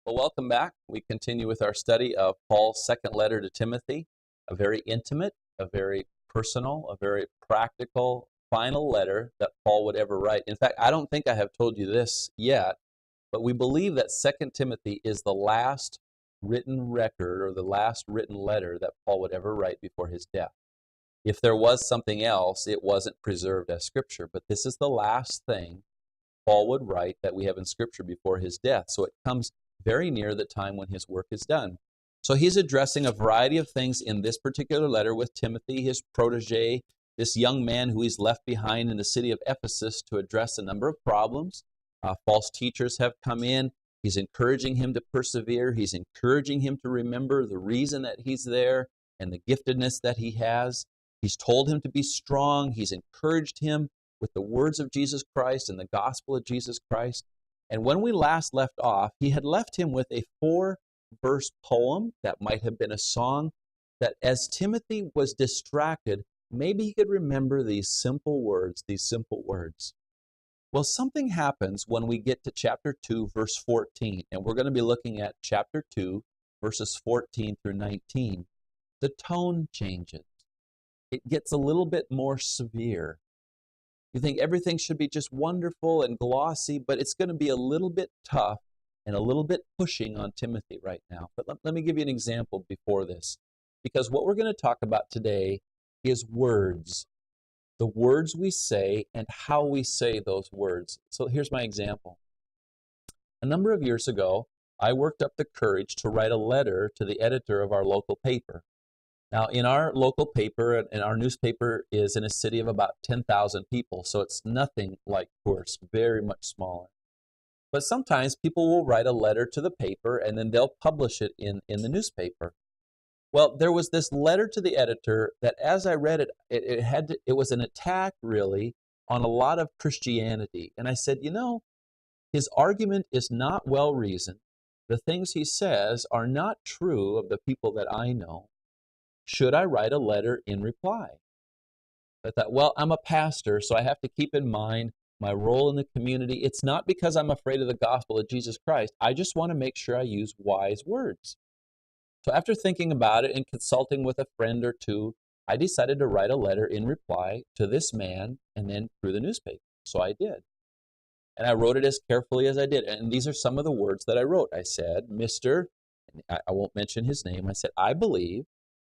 Well, welcome back. We continue with our study of Paul's second letter to Timothy, a very intimate, a very personal, a very practical, final letter that Paul would ever write. In fact, I don't think I have told you this yet, but we believe that Second Timothy is the last written record or the last written letter that Paul would ever write before his death. If there was something else, it wasn't preserved as Scripture, but this is the last thing Paul would write that we have in Scripture before his death. So it comes very near the time when his work is done. So he's addressing a variety of things in this particular letter with Timothy, his protege, this young man who he's left behind in the city of Ephesus to address a number of problems. False teachers have come in. He's encouraging him to persevere. He's encouraging him to remember the reason that he's there and the giftedness that he has. He's told him to be strong. He's encouraged him with the words of Jesus Christ and the gospel of Jesus Christ. And when we last left off, he had left him with a 4-verse poem that might have been a song that as Timothy was distracted, maybe he could remember these simple words, Well, something happens when we get to chapter 2, verse 14, and we're going to be looking at chapter 2, verses 14 through 19. The tone changes. It gets a little bit more severe. You think everything should be just wonderful and glossy, but it's going to be a little bit tough and a little bit pushing on Timothy right now. But let me give you an example before this, because what we're going to talk about today is words. The words we say and how we say those words. So here's my example. A number of years ago, I worked up the courage to write a letter to the editor of our local paper. Now, in our local paper, and our newspaper is in a city of about 10,000 people, so it's nothing like Tours, very much smaller. But sometimes people will write a letter to the paper, and then they'll publish it in the newspaper. Well, there was this letter to the editor that as I read it, it was an attack, really, on a lot of Christianity. And I said, his argument is not well-reasoned. The things he says are not true of the people that I know. Should I write a letter in reply? I thought, well, I'm a pastor, so I have to keep in mind my role in the community. It's not because I'm afraid of the gospel of Jesus Christ. I just want to make sure I use wise words. So after thinking about it and consulting with a friend or two, I decided to write a letter in reply to this man and then through the newspaper. So I did. And I wrote it as carefully as I did. And these are some of the words that I wrote. I said, Mr., I won't mention his name, I said, I believe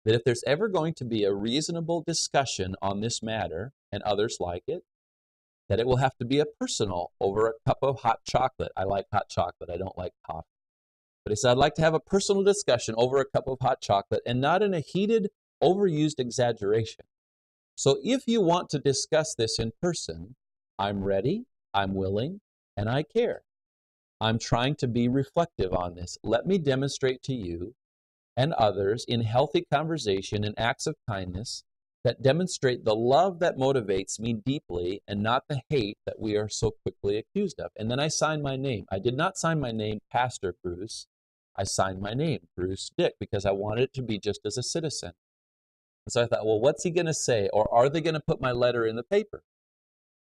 that if there's ever going to be a reasonable discussion on this matter, and others like it, that it will have to be a personal over a cup of hot chocolate. I like hot chocolate. I don't like coffee. But he said, I'd like to have a personal discussion over a cup of hot chocolate and not in a heated, overused exaggeration. So if you want to discuss this in person, I'm ready, I'm willing, and I care. I'm trying to be reflective on this. Let me demonstrate to you and others in healthy conversation and acts of kindness that demonstrate the love that motivates me deeply and not the hate that we are so quickly accused of. And then I signed my name. I did not sign my name, Pastor Bruce. I signed my name, Bruce Dick, because I wanted it to be just as a citizen. And so I thought, well, what's he going to say? Or are they going to put my letter in the paper?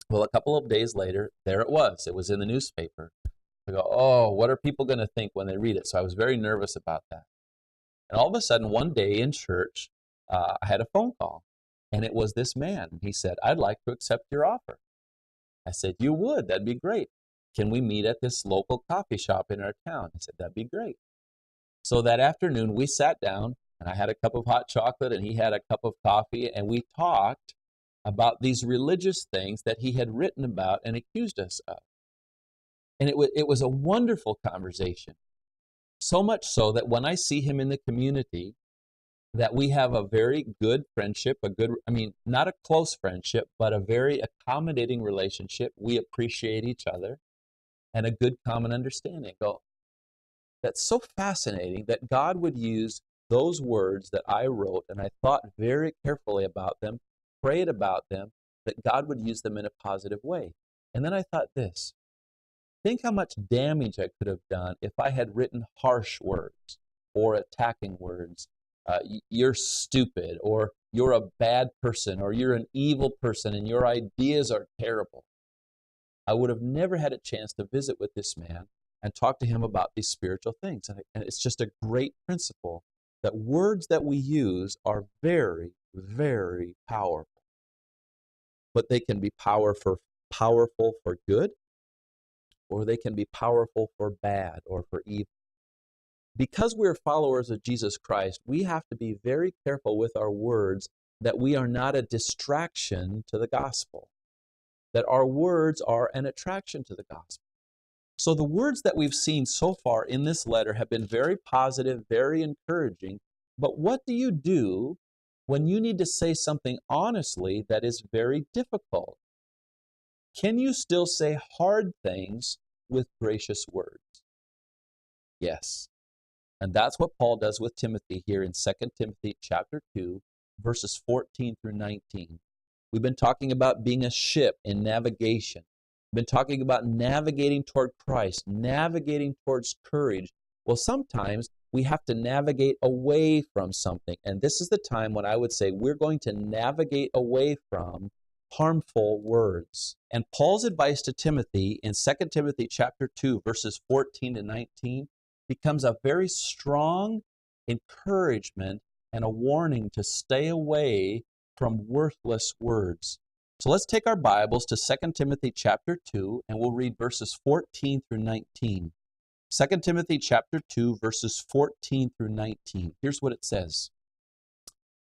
Well, a couple of days later, there it was. It was in the newspaper. I go, oh, what are people going to think when they read it? So I was very nervous about that. And all of a sudden, one day in church, I had a phone call, and it was this man. He said, I'd like to accept your offer. I said, you would? That'd be great. Can we meet at this local coffee shop in our town? He said, that'd be great. So that afternoon, we sat down, and I had a cup of hot chocolate, and he had a cup of coffee, and we talked about these religious things that he had written about and accused us of. And it was a wonderful conversation. So much so that when I see him in the community, that we have a very good friendship, not a close friendship, but a very accommodating relationship. We appreciate each other and a good common understanding. That's so fascinating that God would use those words that I wrote, and I thought very carefully about them, prayed about them, that God would use them in a positive way. And then I thought this. Think how much damage I could have done if I had written harsh words or attacking words. You're stupid, or you're a bad person, or you're an evil person, and your ideas are terrible. I would have never had a chance to visit with this man and talk to him about these spiritual things. And it's just a great principle that words that we use are very, very powerful. But they can be powerful for good, or they can be powerful for bad or for evil. Because we're followers of Jesus Christ, we have to be very careful with our words that we are not a distraction to the gospel, that our words are an attraction to the gospel. So the words that we've seen so far in this letter have been very positive, very encouraging. But what do you do when you need to say something honestly that is very difficult? Can you still say hard things with gracious words? Yes. And that's what Paul does with Timothy here in 2 Timothy chapter 2, verses 14 through 19. We've been talking about being a ship in navigation. We've been talking about navigating toward Christ, navigating towards courage. Well, sometimes we have to navigate away from something. And this is the time when I would say we're going to navigate away from harmful words. And Paul's advice to Timothy in 2 Timothy chapter 2, verses 14 to 19, becomes a very strong encouragement and a warning to stay away from worthless words. So let's take our Bibles to 2 Timothy chapter 2, and we'll read verses 14 through 19. 2 Timothy chapter 2, verses 14 through 19. Here's what it says.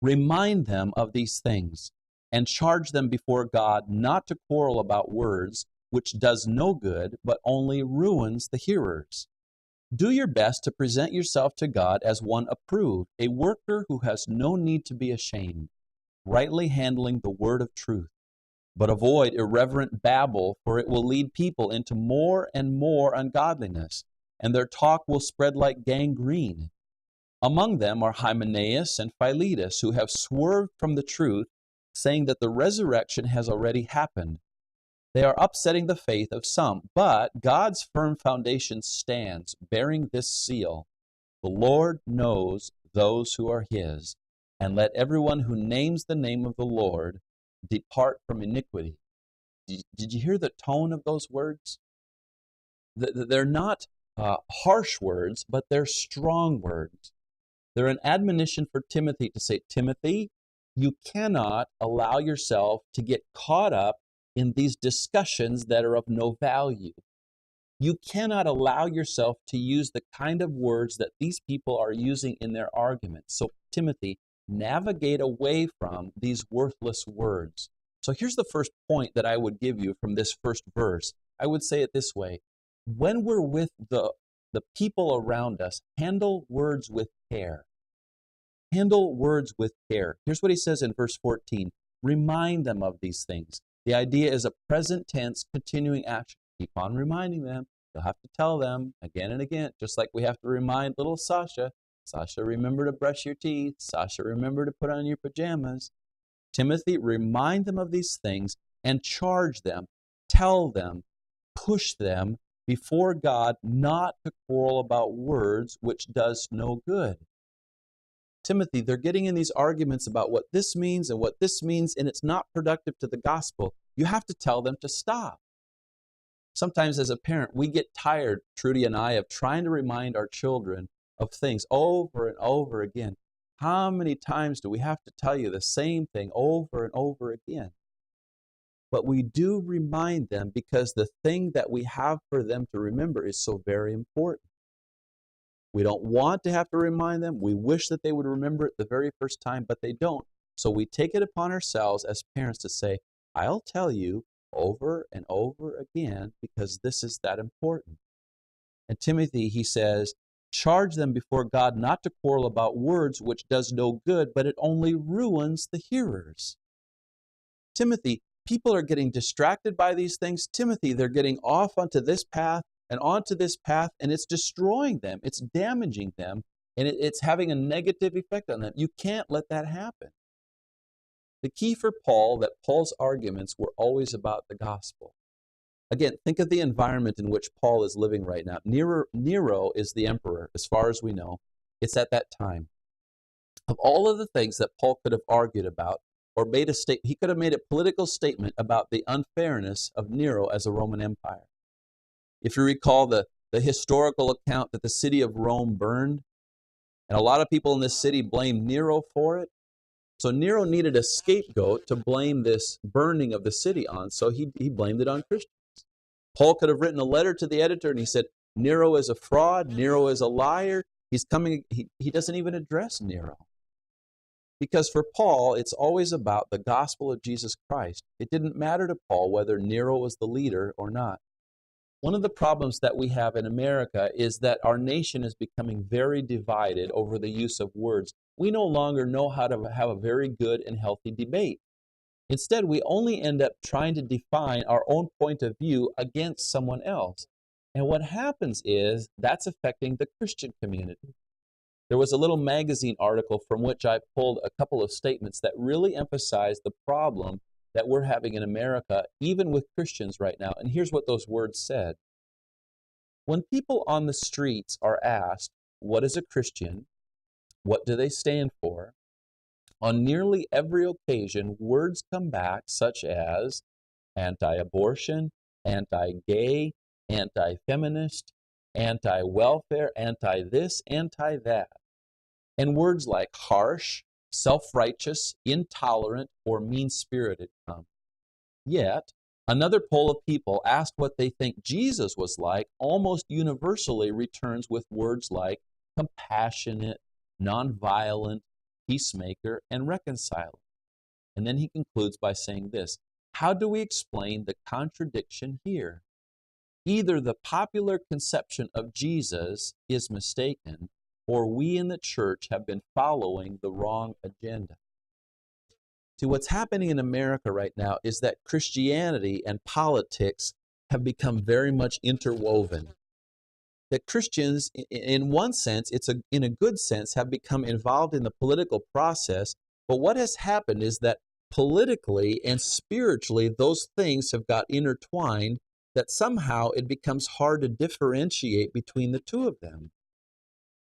Remind them of these things, and charge them before God not to quarrel about words, which does no good, but only ruins the hearers. Do your best to present yourself to God as one approved, a worker who has no need to be ashamed, rightly handling the word of truth. But avoid irreverent babble, for it will lead people into more and more ungodliness, and their talk will spread like gangrene. Among them are Hymenaeus and Philetus, who have swerved from the truth, saying that the resurrection has already happened. They are upsetting the faith of some, but God's firm foundation stands, bearing this seal. The Lord knows those who are his, and let everyone who names the name of the Lord depart from iniquity. Did you hear the tone of those words? They're not harsh words, but they're strong words. They're an admonition for Timothy to say, Timothy, you cannot allow yourself to get caught up in these discussions that are of no value. You cannot allow yourself to use the kind of words that these people are using in their arguments. So, Timothy, navigate away from these worthless words. So here's the first point that I would give you from this first verse. I would say it this way. When we're with the people around us, handle words with care. Handle words with care. Here's what he says in verse 14. Remind them of these things. The idea is a present tense continuing action. Keep on reminding them. You'll have to tell them again and again, just like we have to remind little Sasha. Sasha, remember to brush your teeth. Sasha, remember to put on your pajamas. Timothy, remind them of these things and charge them, tell them, push them before God not to quarrel about words which does no good. Timothy, they're getting in these arguments about what this means and what this means, and it's not productive to the gospel. You have to tell them to stop. Sometimes as a parent, we get tired, Trudy and I, of trying to remind our children of things over and over again. How many times do we have to tell you the same thing over and over again? But we do remind them because the thing that we have for them to remember is so very important. We don't want to have to remind them. We wish that they would remember it the very first time, but they don't. So we take it upon ourselves as parents to say, I'll tell you over and over again because this is that important. And Timothy, he says, charge them before God not to quarrel about words which does no good, but it only ruins the hearers. Timothy, people are getting distracted by these things. Timothy, they're getting off onto this path and onto this path, and it's destroying them. It's damaging them, and it's having a negative effect on them. You can't let that happen. The key for Paul, that Paul's arguments were always about the gospel. Again, think of the environment in which Paul is living right now. Nero is the emperor, as far as we know. It's at that time. Of all of the things that Paul could have argued about, or made a statement, he could have made a political statement about the unfairness of Nero as a Roman Empire. If you recall the the historical account that the city of Rome burned. And a lot of people in this city blamed Nero for it. So Nero needed a scapegoat to blame this burning of the city on, so he blamed it on Christians. Paul could have written a letter to the editor and he said, Nero is a fraud, Nero is a liar. He's coming, he doesn't even address Nero. Because for Paul, it's always about the gospel of Jesus Christ. It didn't matter to Paul whether Nero was the leader or not. One of the problems that we have in America is that our nation is becoming very divided over the use of words. We no longer know how to have a very good and healthy debate. Instead, we only end up trying to define our own point of view against someone else. And what happens is that's affecting the Christian community. There was a little magazine article from which I pulled a couple of statements that really emphasize the problem that we're having in America, even with Christians right now. And here's what those words said. When people on the streets are asked, what is a Christian? What do they stand for? On nearly every occasion, words come back such as anti-abortion, anti-gay, anti-feminist, anti-welfare, anti-this, anti-that. And words like harsh, self-righteous, intolerant, or mean-spirited come. Yet, another poll of people asked what they think Jesus was like almost universally returns with words like compassionate, nonviolent, peacemaker, and reconciler. And then he concludes by saying this, how do we explain the contradiction here? Either the popular conception of Jesus is mistaken, or we in the church have been following the wrong agenda. See, what's happening in America right now is that Christianity and politics have become very much interwoven. That Christians, in one sense, in a good sense, have become involved in the political process, but what has happened is that politically and spiritually, those things have got intertwined, that somehow it becomes hard to differentiate between the two of them.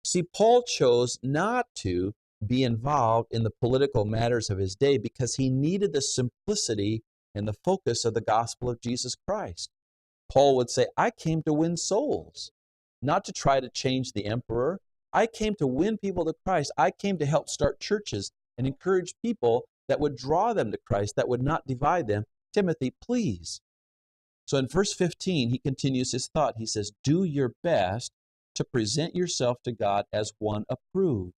See, Paul chose not to be involved in the political matters of his day because he needed the simplicity and the focus of the gospel of Jesus Christ. Paul would say, I came to win souls, not to try to change the emperor. I came to win people to Christ. I came to help start churches and encourage people that would draw them to Christ, that would not divide them. Timothy, please. So in verse 15, he continues his thought. He says, do your best to present yourself to God as one approved,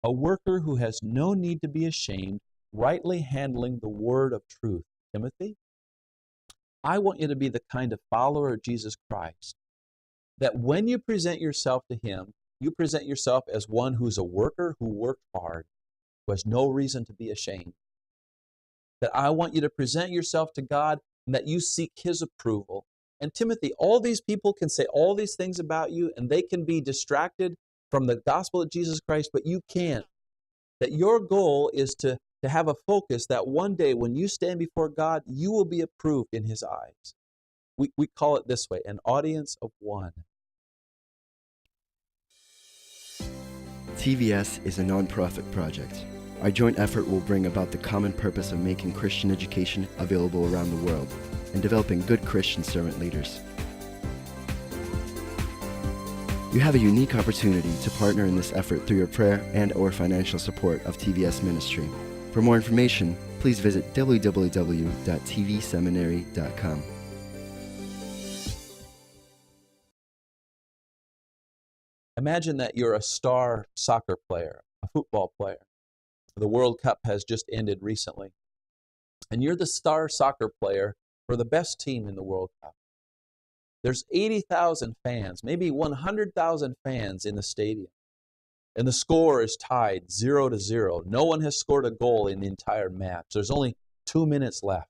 a worker who has no need to be ashamed, rightly handling the word of truth. Timothy, I want you to be the kind of follower of Jesus Christ that when you present yourself to him, you present yourself as one who's a worker who worked hard, who has no reason to be ashamed. That I want you to present yourself to God and that you seek his approval. And Timothy, all these people can say all these things about you and they can be distracted from the gospel of Jesus Christ, but you can't. That your goal is to have a focus that one day when you stand before God, you will be approved in his eyes. We call it this way, an audience of one. TVS is a nonprofit project. Our joint effort will bring about the common purpose of making Christian education available around the world and developing good Christian servant leaders. You have a unique opportunity to partner in this effort through your prayer and/or financial support of TVS Ministry. For more information, please visit www.tvseminary.com. Imagine that you're a star soccer player, a football player. The World Cup has just ended recently. And you're the star soccer player for the best team in the World Cup. There's 80,000 fans, maybe 100,000 fans in the stadium. And the score is tied 0-0. No one has scored a goal in the entire match. There's only 2 minutes left.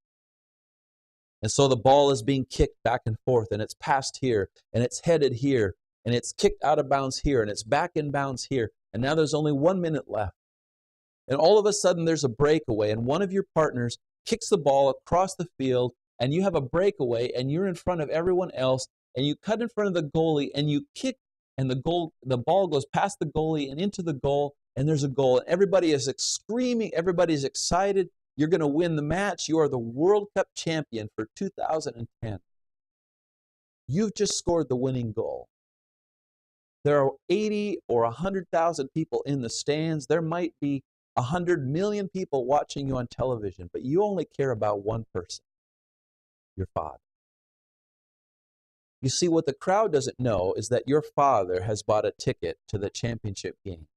And so the ball is being kicked back and forth, and it's passed here, and it's headed here, and it's kicked out of bounds here, and it's back in bounds here. And now there's only 1 minute left. And all of a sudden there's a breakaway, and one of your partners kicks the ball across the field, and you have a breakaway, and you're in front of everyone else, and you cut in front of the goalie, and you kick, and the ball goes past the goalie and into the goal, and there's a goal. And everybody is screaming, everybody's excited. You're going to win the match. You are the World Cup champion for 2010. You've just scored the winning goal. There are 80 or 100,000 people in the stands. There might be 100 million people watching you on television, but you only care about one person, your Father. You see, what the crowd doesn't know is that your Father has bought a ticket to the championship game.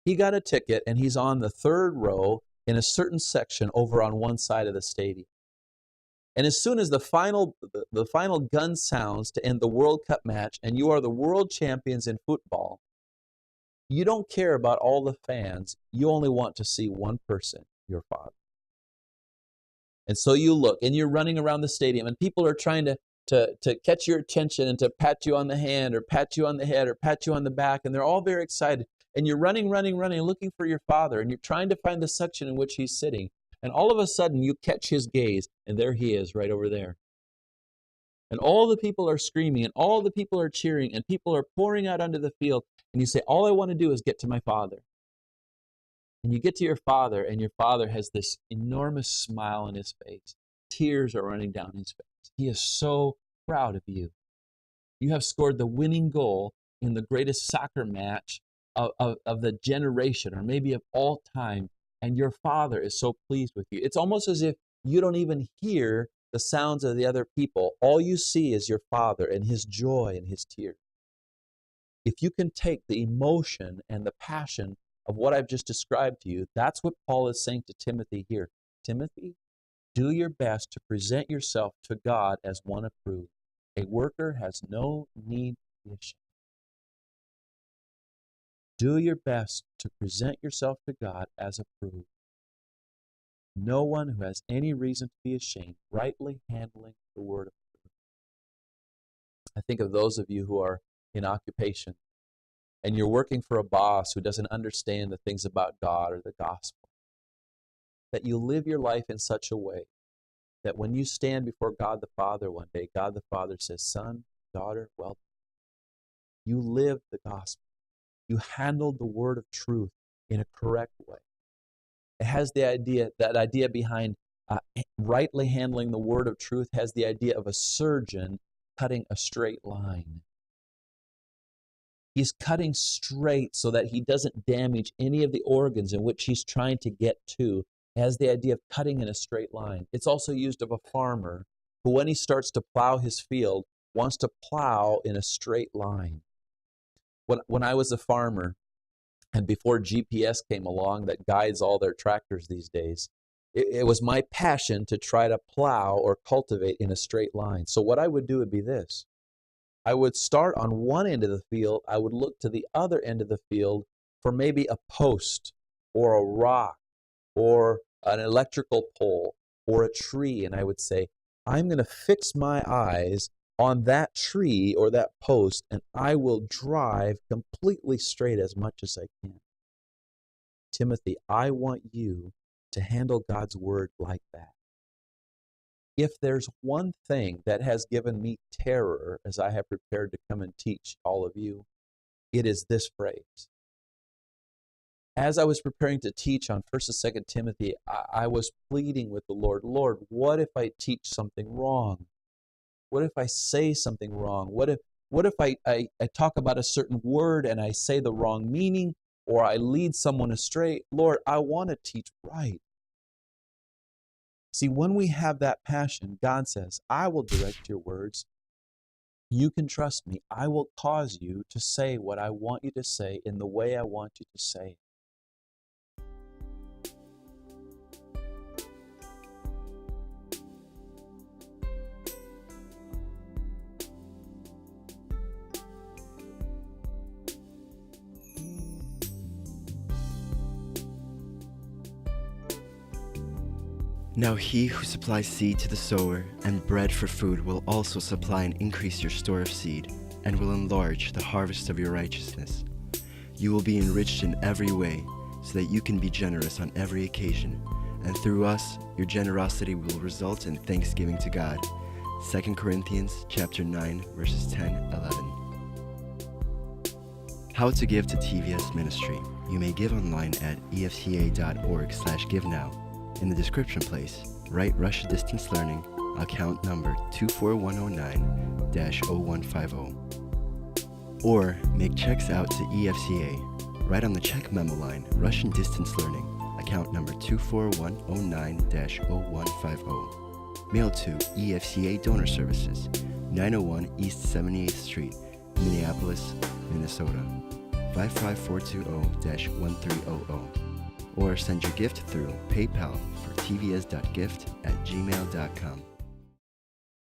He got a ticket, and he's on the third row in a certain section over on one side of the stadium. And as soon as the final gun sounds to end the World Cup match, and you are the world champions in football, you don't care about all the fans. You only want to see one person, your Father. And so you look, and you're running around the stadium, and people are trying to catch your attention and to pat you on the hand or pat you on the head or pat you on the back, and they're all very excited. And you're running, looking for your Father, and you're trying to find the section in which he's sitting. And all of a sudden, you catch his gaze, and there he is, right over there. And all the people are screaming, and all the people are cheering, and people are pouring out onto the field. And you say, all I want to do is get to my Father. And you get to your Father, and your Father has this enormous smile on his face. Tears are running down his face. He is so proud of you. You have scored the winning goal in the greatest soccer match of the generation, or maybe of all time, and your Father is so pleased with you. It's almost as if you don't even hear the sounds of the other people. All you see is your Father and his joy and his tears. If you can take the emotion and the passion of what I've just described to you, that's what Paul is saying to Timothy here. Timothy, do your best to present yourself to God as one approved. A worker has no need to be ashamed. Do your best to present yourself to God as approved. No one who has any reason to be ashamed, rightly handling the word of truth. I think of those of you who are in occupation, and you're working for a boss who doesn't understand the things about God or the gospel, that you live your life in such a way that when you stand before God the Father one day, God the Father says, son, daughter, well done. You lived the gospel. You handled the word of truth in a correct way. It has the idea, that idea behind rightly handling the word of truth has the idea of a surgeon cutting a straight line. He's cutting straight so that he doesn't damage any of the organs in which he's trying to get to. It has the idea of cutting in a straight line. It's also used of a farmer who, when he starts to plow his field, wants to plow in a straight line. When I was a farmer, and before GPS came along that guides all their tractors these days, it was my passion to try to plow or cultivate in a straight line. So what I would do would be this. I would start on one end of the field. I would look to the other end of the field for maybe a post or a rock or an electrical pole or a tree. And I would say, I'm going to fix my eyes on that tree or that post, and I will drive completely straight as much as I can. Timothy, I want you to handle God's word like that. If there's one thing that has given me terror as I have prepared to come and teach all of you, it is this phrase. As I was preparing to teach on 1st and 2nd Timothy, I was pleading with the Lord, Lord, what if I teach something wrong? What if I say something wrong? What if I talk about a certain word and I say the wrong meaning, or I lead someone astray? Lord, I want to teach right. See, when we have that passion, God says, I will direct your words. You can trust me. I will cause you to say what I want you to say in the way I want you to say it. Now he who supplies seed to the sower and bread for food will also supply and increase your store of seed, and will enlarge the harvest of your righteousness. You will be enriched in every way, so that you can be generous on every occasion, and through us, your generosity will result in thanksgiving to God. 2 Corinthians chapter 9, verses 10-11. How to give to TVS Ministry. You may give online at efca.org/givenow. In the description place, write Russia Distance Learning, account number 24109-0150. Or make checks out to EFCA. Write on the check memo line, Russian Distance Learning, account number 24109-0150. Mail to EFCA Donor Services, 901 East 78th Street, Minneapolis, Minnesota, 55420-1300. Or send your gift through PayPal for tvs.gift@gmail.com.